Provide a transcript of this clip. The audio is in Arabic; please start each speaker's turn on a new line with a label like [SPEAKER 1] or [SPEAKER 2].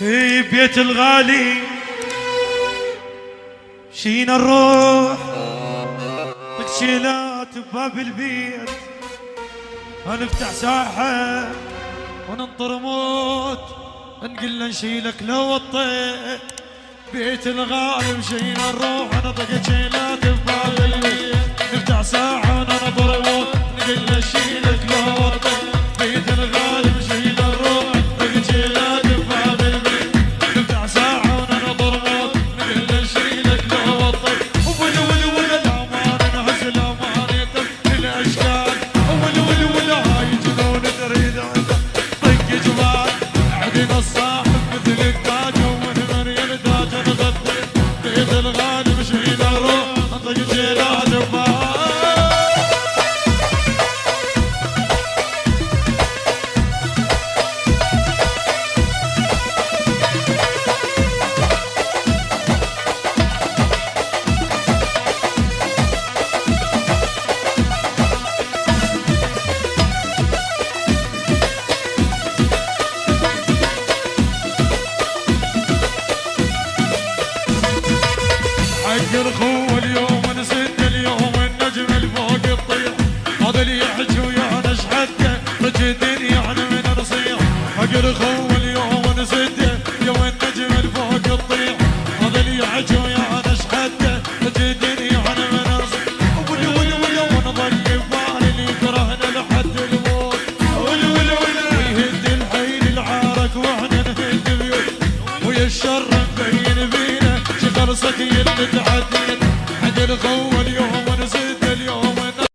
[SPEAKER 1] بيت الغالي شينا نروح تشيلات بباب البيت، هنفتح ساحة وننطر موت، نقول له نشيلك لو وطيت. بيت الغالي مشينا نروح نطق تشيلات بباب البيت، نفتح ساحة وننطر موت، نقول له نشيلك لو وطيت. بيت الغالي مشينا نروح نطق تشيلات بباب البيت، نفتح ساحة وننطر موت، نقول له نشيلك لو وطيت. ولا ولا ولا الامان نهز الامان يتم الاشكال، ولا ولا ولا هاي جنون تريد طق جبال. عدنا الصاحب مثل التاج ومن مريم تاج نغطي. بيت الغالي مشينا نروح نطق تشيلات بباب. حق الخوة اليوم نسد اليوم النجم الفوق الطير، هذا اللي يحكي ويانا شحده رجد يعني من نصيح. حق الخوة اليوم نسد يوم النجم الفوق الطير، هذا اللي يحكي ويانا شحده رجد يعني من نصيح. ولا ولا ولا ونظل ببالي اللي يكرهنا لحد الموت، ولا ولا ولا ويهد الحيل العارك واحنا نهد بيوت، ويا الشر مبين فينا شي خلصك يلي تعديت. حق الخوة